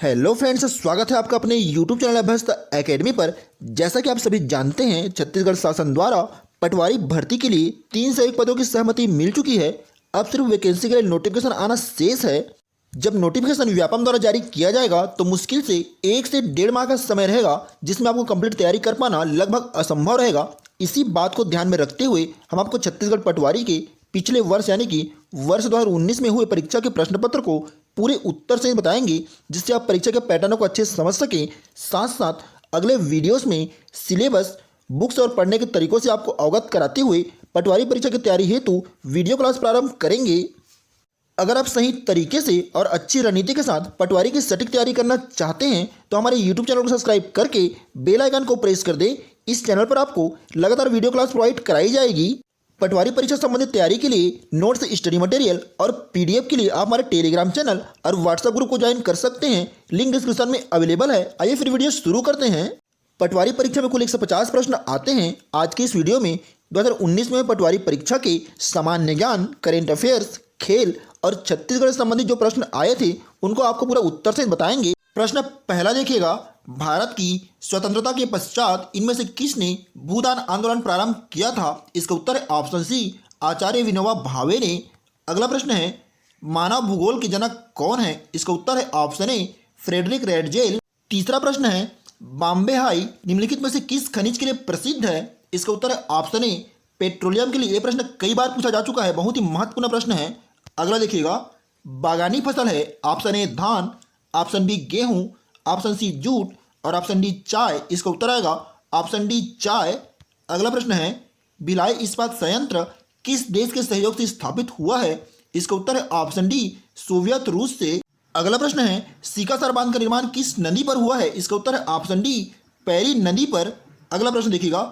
Hello friends, स्वागत है आपका अपने यूट्यूब चैनल अभ्यस्त एकेडमी पर। जैसा कि आप सभी जानते हैं, छत्तीसगढ़ शासन द्वारा पटवारी भर्ती के लिए 301 पदों की सहमति मिल चुकी है। अब सिर्फ वैकेंसी के लिए नोटिफिकेशन आना शेष है। जब नोटिफिकेशन व्यापम द्वारा जारी किया जाएगा तो मुश्किल से 1 से 1.5 माह का समय रहेगा, जिसमें आपको कंप्लीट तैयारी कर पाना लगभग असंभव रहेगा। इसी बात को ध्यान में रखते हुए हम आपको छत्तीसगढ़ पटवारी के पिछले वर्ष यानी कि वर्ष 2019 में हुए परीक्षा के प्रश्न पत्र को पूरे उत्तर से बताएंगे, जिससे आप परीक्षा के पैटर्न को अच्छे से समझ सकें। साथ साथ अगले वीडियोस में सिलेबस, बुक्स और पढ़ने के तरीकों से आपको अवगत कराते हुए पटवारी परीक्षा की तैयारी हेतु वीडियो क्लास प्रारंभ करेंगे। अगर आप सही तरीके से और अच्छी रणनीति के साथ पटवारी की सटीक तैयारी करना चाहते हैं तो हमारे यूट्यूब चैनल को सब्सक्राइब करके बेल आइकन को प्रेस कर दें। इस चैनल पर आपको लगातार वीडियो क्लास प्रोवाइड कराई जाएगी। पटवारी परीक्षा संबंधित तैयारी के लिए नोट्स, स्टडी मटेरियल और पीडीएफ के लिए आप हमारे टेलीग्राम चैनल और व्हाट्सएप ग्रुप को ज्वाइन कर सकते हैं। लिंक डिस्क्रिप्शन में अवेलेबल है। आइए फिर वीडियो शुरू करते हैं। पटवारी परीक्षा में कुल 150 प्रश्न आते हैं। आज के इस वीडियो में 2019 में पटवारी परीक्षा के सामान्य ज्ञान, करेंट अफेयर्स, खेल और छत्तीसगढ़ से संबंधित जो प्रश्न आए थे उनको आपको पूरा उत्तर से बताएंगे। प्रश्न पहला देखिएगा, भारत की स्वतंत्रता के पश्चात इनमें से किसने भूदान आंदोलन प्रारंभ किया था? इसका उत्तर है ऑप्शन सी, आचार्य विनोबा भावे ने। अगला प्रश्न है, मानव भूगोल के जनक कौन है? इसका उत्तर है ऑप्शन ए, फ्रेडरिक रेडजेल। तीसरा प्रश्न है, बॉम्बे हाई निम्नलिखित में से किस खनिज के लिए प्रसिद्ध है? इसका उत्तर है ऑप्शन ए, पेट्रोलियम के लिए। यह प्रश्न कई बार पूछा जा चुका है, बहुत ही महत्वपूर्ण प्रश्न है। अगला देखिएगा, बागानी फसल है? ऑप्शन ए धान, ऑप्शन बी गेहूं, ऑप्शन सी जूट और ऑप्शन डी चाय। इसका उत्तर आएगा ऑप्शन डी चाय। अगला प्रश्न है, भिलाई इस्पात संयंत्र किस देश के सहयोग से स्थापित हुआ है? इसका उत्तर है ऑप्शन डी, सोवियत रूस से। अगला प्रश्न है, सीकासर बांध का निर्माण किस नदी पर हुआ है? इसका उत्तर है ऑप्शन डी, पैरी नदी पर। अगला प्रश्न देखिएगा,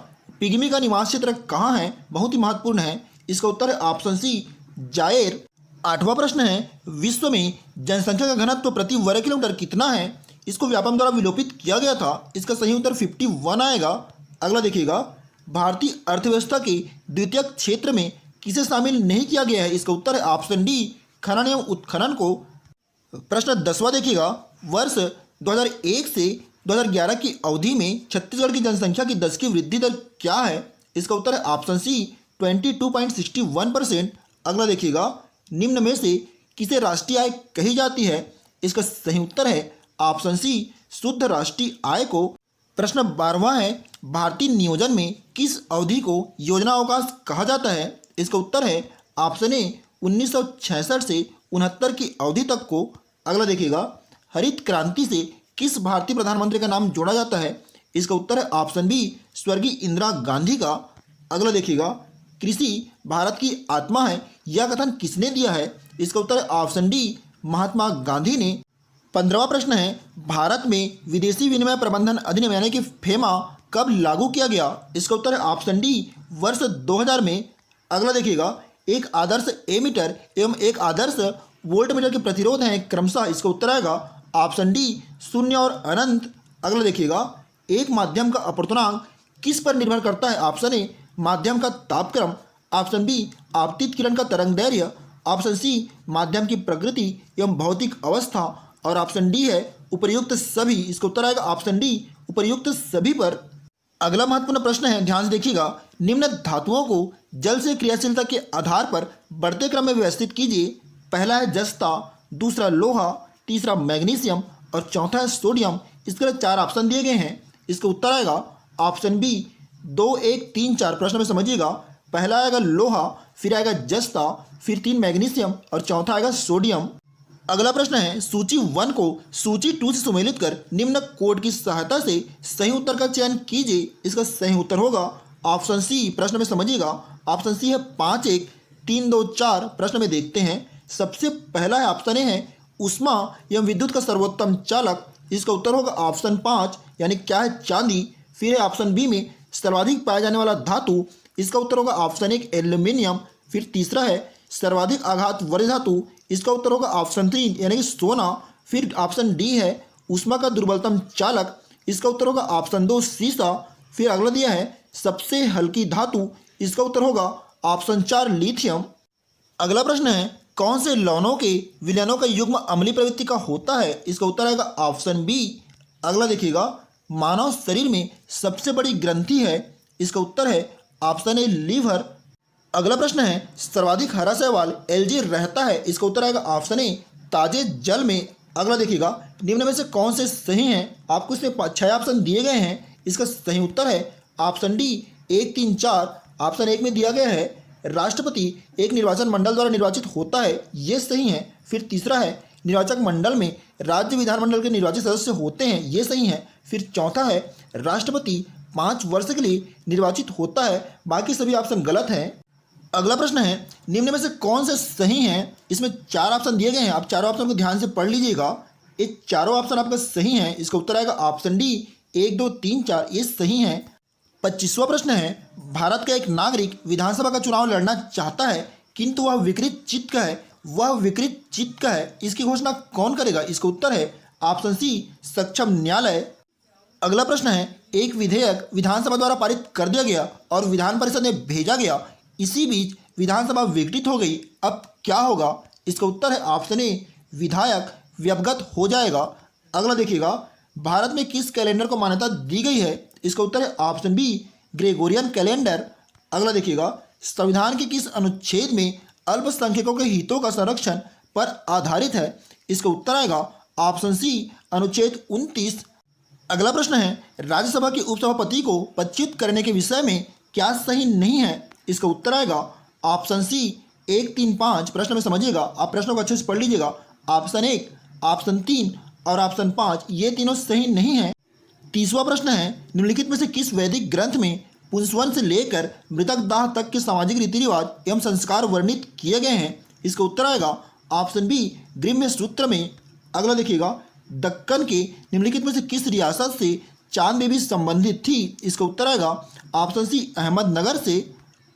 पिग्मी का निवास क्षेत्र कहाँ है? बहुत ही महत्वपूर्ण है। इसका उत्तर है ऑप्शन सी, जायर। आठवां प्रश्न है, विश्व में जनसंख्या का घनत्व प्रति वर्ग किलोमीटर कितना है? इसको व्यापम द्वारा विलोपित किया गया था। इसका सही उत्तर 51 आएगा। अगला देखिएगा, भारतीय अर्थव्यवस्था के द्वितीयक क्षेत्र में किसे शामिल नहीं किया गया है? इसका उत्तर है ऑप्शन डी, खनन एवं उत्खनन को। प्रश्न 10वां देखिएगा, वर्ष 2001 से 2011 की अवधि में छत्तीसगढ़ की जनसंख्या की 10 की वृद्धि दर क्या है? इसका उत्तर है ऑप्शन सी, 22.61%। अगला देखिएगा, निम्न में से किसे राष्ट्रीय आय कही जाती है? इसका सही उत्तर है ऑप्शन सी, शुद्ध राष्ट्रीय आय को। प्रश्न 12वां है, भारतीय नियोजन में किस अवधि को योजना अवकाश कहा जाता है? इसका उत्तर है ऑप्शन ए, 1966 से 69 की अवधि तक को। अगला देखिएगा, हरित क्रांति से किस भारतीय प्रधानमंत्री का नाम जोड़ा जाता है? इसका उत्तर है ऑप्शन बी, स्वर्गीय इंदिरा गांधी का। अगला देखिएगा, कृषि भारत की आत्मा है, यह कथन किसने दिया है? इसका उत्तर है ऑप्शन डी, महात्मा गांधी ने। 15वां प्रश्न है, भारत में विदेशी विनिमय प्रबंधन अधिनियम यानी कि फेमा कब लागू किया गया? इसका उत्तर है ऑप्शन डी, वर्ष 2000 में। अगला देखिएगा, एक आदर्श एमीटर एवं एक आदर्श वोल्टमीटर के प्रतिरोध हैं क्रमशः। इसका उत्तर आएगा ऑप्शन डी, शून्य और अनंत। अगला देखिएगा, एक माध्यम का अपवर्तनांक किस पर निर्भर करता है? ऑप्शन ए, माध्यम का तापक्रम, ऑप्शन बी, आपतित किरण का तरंग दैर्घ्य, ऑप्शन सी, माध्यम की प्रकृति एवं भौतिक अवस्था और ऑप्शन डी है उपर्युक्त सभी। इसका उत्तर आएगा ऑप्शन डी, उपर्युक्त सभी पर। अगला महत्वपूर्ण प्रश्न है, ध्यान से देखिएगा, निम्न धातुओं को जल से क्रियाशीलता के आधार पर बढ़ते क्रम में व्यवस्थित कीजिए। पहला है जस्ता, दूसरा लोहा, तीसरा मैग्नीशियम और चौथा है सोडियम। इसके लिए 4 ऑप्शन दिए गए हैं। इसका उत्तर आएगा ऑप्शन बी, 2, 1, 3, 4। प्रश्न में समझिएगा, पहला आएगा लोहा, फिर आएगा जस्ता, फिर 3 मैग्नीशियम और चौथा आएगा सोडियम। अगला प्रश्न है, सूची 1 को सूची 2 से सुमेलित कर निम्न कोड की सहायता से सही उत्तर का चयन कीजिए। इसका सही उत्तर होगा ऑप्शन सी। प्रश्न में समझिएगा, ऑप्शन सी है 5, 1, 3, 2, 4। प्रश्न में देखते हैं, सबसे पहला है ऑप्शन ए है ऊष्मा एवं विद्युत का सर्वोत्तम चालक। इसका उत्तर होगा ऑप्शन 5 यानी क्या है, चांदी। फिर है ऑप्शन बी में सर्वाधिक पाया जाने वाला धातु। इसका उत्तर होगा ऑप्शन 1, एल्यूमिनियम। फिर तीसरा है सर्वाधिक आघात वर्ग धातु। इसका उत्तर होगा ऑप्शन 3 यानी कि सोना। फिर ऑप्शन डी है ऊष्मा का दुर्बलतम चालक। इसका उत्तर होगा ऑप्शन 2, सीसा। फिर अगला दिया है सबसे हल्की धातु। इसका उत्तर होगा ऑप्शन 4, लिथियम। अगला प्रश्न है, कौन से लवणों के विलयनों का युग्म अम्लीय प्रवृत्ति का होता है? इसका उत्तर आएगा ऑप्शन बी। अगला देखिएगा, मानव शरीर में सबसे बड़ी ग्रंथि है, इसका उत्तर है ऑप्शन ए लीवर। अगला प्रश्न है, सर्वाधिक हरा शैवाल एलजी रहता है, इसका उत्तर आएगा ऑप्शन ए ताजे जल में। अगला देखिएगा, निम्न में से कौन से सही हैं? आपको इसमें 6 ऑप्शन दिए गए हैं, इसका सही उत्तर है ऑप्शन डी 1, 3, 4। ऑप्शन 1 में दिया गया है राष्ट्रपति एक निर्वाचन मंडल द्वारा निर्वाचित होता है, ये सही है। फिर तीसरा है निर्वाचक मंडल में राज्य विधानमंडल के निर्वाचित सदस्य होते हैं, ये सही है। फिर चौथा है राष्ट्रपति 5 वर्ष के लिए निर्वाचित होता है, बाकी सभी ऑप्शन गलत हैं। अगला प्रश्न है, निम्न में से कौन से सही हैं? इसमें 4 ऑप्शन दिए गए हैं, आप चारों ऑप्शन को ध्यान से पढ़ लीजिएगा। ये चारों ऑप्शन आपका सही हैं, इसका उत्तर आएगा ऑप्शन डी 1, 2, 3, 4, ये सही हैं। 25वां प्रश्न है, भारत का एक नागरिक विधानसभा का चुनाव लड़ना चाहता है किंतु वह विकृत चित्त का है, इसकी घोषणा कौन करेगा? इसका उत्तर है ऑप्शन सी सक्षम न्यायालय। अगला प्रश्न है, एक विधेयक विधानसभा द्वारा पारित कर दिया गया और विधान परिषद में भेजा गया, इसी बीच विधानसभा विघटित हो गई, अब क्या होगा? इसका उत्तर है ऑप्शन ए विधायक व्यवगत हो जाएगा। अगला देखिएगा, भारत में किस कैलेंडर को मान्यता दी गई है? इसका उत्तर है ऑप्शन बी ग्रेगोरियन कैलेंडर। अगला देखिएगा, संविधान के किस अनुच्छेद में अल्पसंख्यकों के हितों का संरक्षण पर आधारित है? इसका उत्तर आएगा ऑप्शन सी अनुच्छेद 29। अगला प्रश्न है, राज्यसभा के उपसभापति को पदच्युत करने के विषय में क्या सही नहीं है? इसका उत्तर आएगा ऑप्शन सी 1, 3, 5। प्रश्न में समझिएगा, आप प्रश्नों को अच्छे से पढ़ लीजिएगा। ऑप्शन 1, ऑप्शन 3 और ऑप्शन 5 ये तीनों सही नहीं है। 30वां प्रश्न है, निम्नलिखित में से किस वैदिक ग्रंथ में पुंसवन से लेकर मृतक दाह तक के सामाजिक रीति रिवाज एवं संस्कार वर्णित किए गए हैं? इसका उत्तर आएगा ऑप्शन बी ग्रीम्य सूत्र में। अगला देखिएगा, दक्कन के निम्नलिखित में से किस रियासत से चांद बेबी संबंधित थी? इसका उत्तर आएगा ऑप्शन सी अहमदनगर से।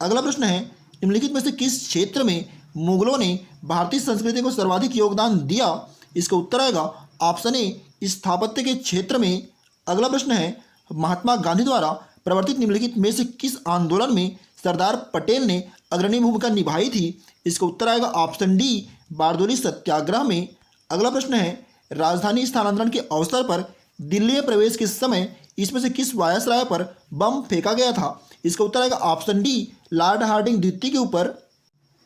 अगला प्रश्न है, निम्नलिखित में से किस क्षेत्र में मुगलों ने भारतीय संस्कृति को सर्वाधिक योगदान दिया? इसका उत्तर आएगा ऑप्शन ए स्थापत्य के क्षेत्र में। अगला प्रश्न है, महात्मा गांधी द्वारा प्रवर्तित निम्नलिखित में से किस आंदोलन में सरदार पटेल ने अग्रणी भूमिका निभाई थी? इसका उत्तर आएगा ऑप्शन डी बारदोली सत्याग्रह में। अगला प्रश्न है, राजधानी स्थानांतरण के अवसर पर दिल्ली में प्रवेश के समय इसमें से किस वायसराय पर बम फेंका गया था? इसका उत्तर आएगा ऑप्शन डी लॉर्ड हार्डिंग द्वितीय के ऊपर।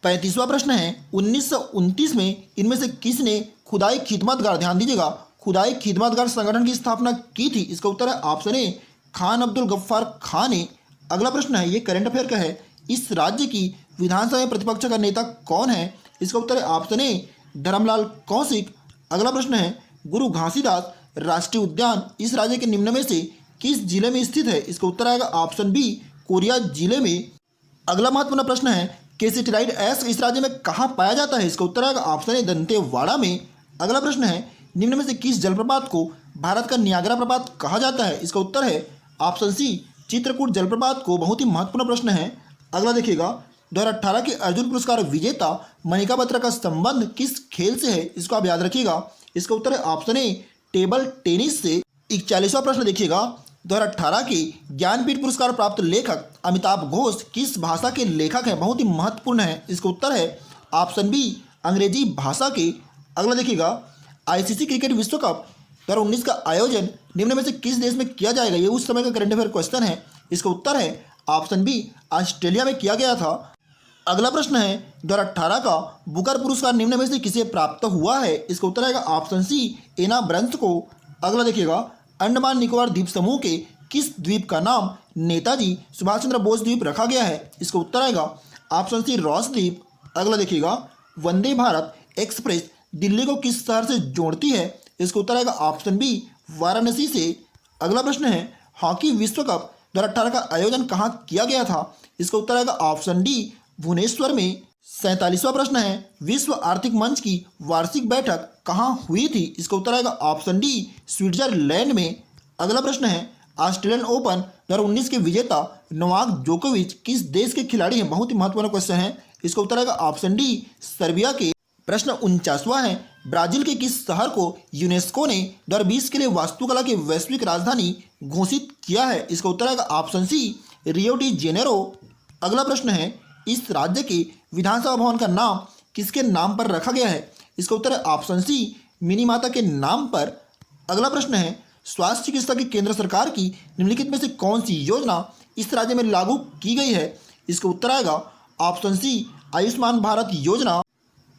35वां प्रश्न है, 1929 में इनमें से किसने खुदाई खिदमतगार, ध्यान दीजिएगा, खुदाई खिदमतगार संगठन की स्थापना की थी? इसका उत्तर है ऑप्शन ए खान अब्दुल गफ्फार खान ने। अगला प्रश्न है, ये करंट अफेयर का है, इस राज्य की विधानसभा में प्रतिपक्ष का नेता कौन है? इसका उत्तर है ऑप्शन ए धर्मलाल कौशिक। अगला प्रश्न है, गुरु घासीदास राष्ट्रीय उद्यान इस राज्य के निम्न में से किस जिले में स्थित है? इसका उत्तर आएगा ऑप्शन बी कोरिया जिले में। अगला महत्वपूर्ण प्रश्न है, केसिटिराइड ऐश इस राज्य में कहाँ पाया जाता है? इसका उत्तर आएगा ऑप्शन ए दंतेवाड़ा में। अगला प्रश्न है, निम्न में से किस जलप्रपात को भारत का नियाग्रा प्रपात कहा जाता है? इसका उत्तर है ऑप्शन सी चित्रकूट जलप्रपात को। बहुत ही महत्वपूर्ण प्रश्न है। अगला देखिएगा, 2018 के अर्जुन पुरस्कार विजेता मनिका बत्रा का संबंध किस खेल से है? इसको आप याद रखिएगा, इसका उत्तर है ऑप्शन ए टेबल टेनिस से। 41वां प्रश्न देखिएगा, 2018 के ज्ञानपीठ पुरस्कार प्राप्त लेखक अमिताभ घोष किस भाषा के लेखक हैं? बहुत ही महत्वपूर्ण है, इसका उत्तर है ऑप्शन बी अंग्रेजी भाषा के। अगला देखिएगा, आईसीसी क्रिकेट विश्व कप 2019 का आयोजन निम्न में से किस देश में किया जाएगा? ये उस समय का करंट अफेयर क्वेश्चन है, इसका उत्तर है ऑप्शन बी ऑस्ट्रेलिया में किया गया था। अगला प्रश्न है, 2018 का बुकर पुरस्कार निम्न में से किसे प्राप्त हुआ है? इसका उत्तर आएगा ऑप्शन सी एना ब्रंथ को। अगला देखिएगा, अंडमान निकोबार द्वीप समूह के किस द्वीप का नाम नेताजी सुभाष चंद्र बोस द्वीप रखा गया है? इसका उत्तर आएगा ऑप्शन सी रॉस द्वीप। अगला देखिएगा, वंदे भारत एक्सप्रेस दिल्ली को किस शहर से जोड़ती है? इसका उत्तर आएगा ऑप्शन बी वाराणसी से। अगला प्रश्न है, हॉकी विश्व कप 2018 का आयोजन कहाँ किया गया था? इसका उत्तर आएगा ऑप्शन डी भुवनेश्वर में। 47वां प्रश्न है, विश्व आर्थिक मंच की वार्षिक बैठक कहाँ हुई थी? इसका उत्तर आएगा ऑप्शन डी स्विट्जरलैंड में। अगला प्रश्न है, ऑस्ट्रेलियन ओपन 2019 के विजेता नोवाक जोकोविच किस देश के खिलाड़ी हैं? बहुत ही महत्वपूर्ण क्वेश्चन है, इसका उत्तर आएगा ऑप्शन डी सर्बिया के। प्रश्न 49वां है, ब्राजील के किस शहर को यूनेस्को ने 2020 के लिए वास्तुकला की वैश्विक राजधानी घोषित किया है? इसका उत्तर आएगा option C Rio de Janeiro. अगला प्रश्न है, इस राज्य के विधानसभा भवन का नाम किसके नाम पर रखा गया है? इसका उत्तर है ऑप्शन सी, मिनी माता के नाम पर। अगला प्रश्न है, स्वास्थ्य चिकित्सा की केंद्र सरकार की निम्नलिखित में से कौन सी योजना इस राज्य में लागू की गई है? इसका उत्तर आएगा ऑप्शन सी, आयुष्मान भारत योजना।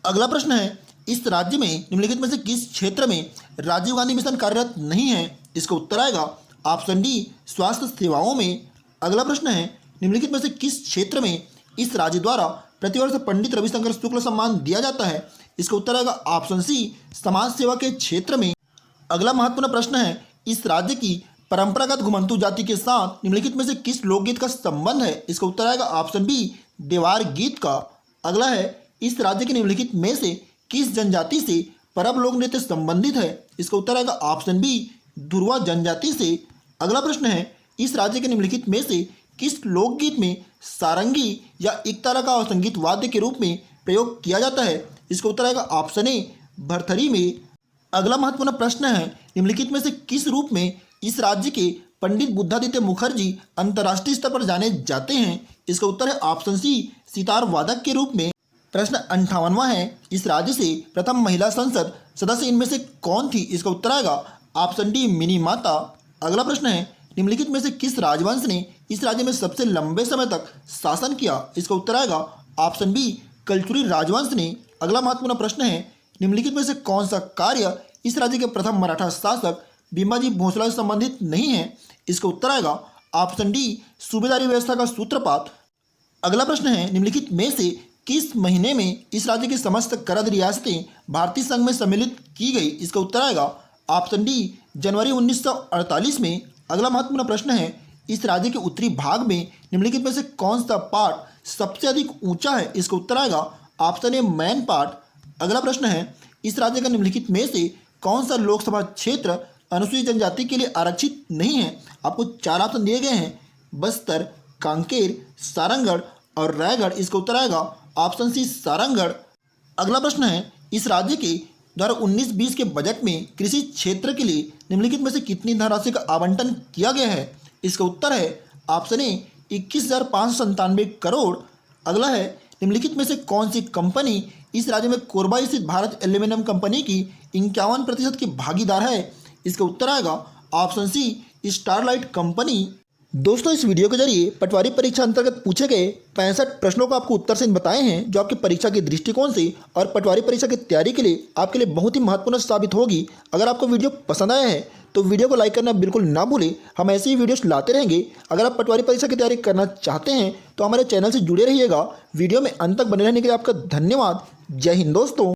अगला प्रश्न है, इस राज्य में निम्नलिखित में से किस क्षेत्र में राजीव गांधी मिशन कार्यरत नहीं है? इसका उत्तर आएगा ऑप्शन डी, स्वास्थ्य सेवाओं में। अगला प्रश्न है, निम्नलिखित में से किस क्षेत्र में इस राज्य द्वारा प्रतिवर्ष पंडित रविशंकर शुक्ल सम्मान दिया जाता है? इसका उत्तर आएगा ऑप्शन सी, समाज सेवा के क्षेत्र में। अगला महत्वपूर्ण प्रश्न है, इस राज्य की परंपरागत घुमंतू जाति के साथ निम्नलिखित में से किस लोकगीत का संबंध है? इसका उत्तर आएगा ऑप्शन बी, देवार गीत का। अगला है, इस राज्य के निम्नलिखित में से किस जनजाति से परब लोक नृत्य संबंधित है? इसका उत्तर आएगा ऑप्शन बी, धुरवा जनजाति से। अगला प्रश्न है, इस राज्य के निम्नलिखित में से किस लोकगीत में सारंगी या एकतारा का संगीत वाद्य के रूप में प्रयोग किया जाता है? इसका उत्तर आएगा ऑप्शन ए, भरथरी में। अगला महत्वपूर्ण प्रश्न है, निम्नलिखित में से किस रूप में इस राज्य के पंडित बुद्धादित्य मुखर्जी अंतर्राष्ट्रीय स्तर पर जाने जाते हैं? इसका उत्तर है ऑप्शन सी, सितार वादक के रूप में। प्रश्न 58वां है, इस राज्य से प्रथम महिला संसद सदस्य इनमें से कौन थी? इसका उत्तर आएगा ऑप्शन डी, मिनी माता। अगला प्रश्न है, निम्नलिखित में से किस राजवंश ने इस राज्य में सबसे लंबे समय तक शासन किया? इसका उत्तर आएगा ऑप्शन बी, कलचुरी राजवंश ने। अगला महत्वपूर्ण प्रश्न है, निम्नलिखित में से कौन सा कार्य इस राज्य के प्रथम मराठा शासक भीमाजी भोसले से संबंधित नहीं है? इसका उत्तर आएगा ऑप्शन डी, सूबेदारी व्यवस्था का सूत्रपात। अगला प्रश्न है, निम्नलिखित में से किस महीने में इस राज्य की समस्त करद रियासतें भारतीय संघ में सम्मिलित की गई? इसका उत्तर आएगा ऑप्शन डी, जनवरी 1948 में। अगला महत्वपूर्ण प्रश्न है, इस राज्य के उत्तरी भाग में निम्नलिखित में से कौन सा पार्ट सबसे अधिक ऊंचा है? इसका उत्तर आएगा ऑप्शन ए, मैन पार्ट। अगला प्रश्न है, इस राज्य का निम्नलिखित में से कौन सा लोकसभा क्षेत्र अनुसूचित जनजाति के लिए आरक्षित नहीं है? आपको 4 ऑप्शन दिए गए हैं, बस्तर, कांकेर, सारंगढ़ और रायगढ़। इसका उत्तर आएगा ऑप्शन सी, सारंगढ़। अगला प्रश्न है, इस राज्य के द्वारा 19-20 के बजट में कृषि क्षेत्र के लिए निम्नलिखित में से कितनी धनराशि का आवंटन किया गया है? इसका उत्तर है ऑप्शन ए, 21,597 करोड़। अगला है, निम्नलिखित में से कौन सी कंपनी इस राज्य में कोरबा स्थित भारत एल्यूमिनियम कंपनी की 51% की भागीदार है? इसका उत्तर आएगा ऑप्शन सी, स्टारलाइट कंपनी। दोस्तों, इस वीडियो के जरिए पटवारी परीक्षा अंतर्गत पूछे गए 65 प्रश्नों का आपको उत्तर से बताए हैं, जो आपकी परीक्षा के दृष्टिकोण से और पटवारी परीक्षा की तैयारी के लिए आपके लिए बहुत ही महत्वपूर्ण साबित होगी। अगर आपको वीडियो पसंद आया है तो वीडियो को लाइक करना बिल्कुल ना भूलें। हम ऐसी ही वीडियोस लाते रहेंगे। अगर आप पटवारी परीक्षा की तैयारी करना चाहते हैं तो हमारे चैनल से जुड़े रहिएगा। वीडियो में अंत तक बने रहने के लिए आपका धन्यवाद। जय हिंद दोस्तों।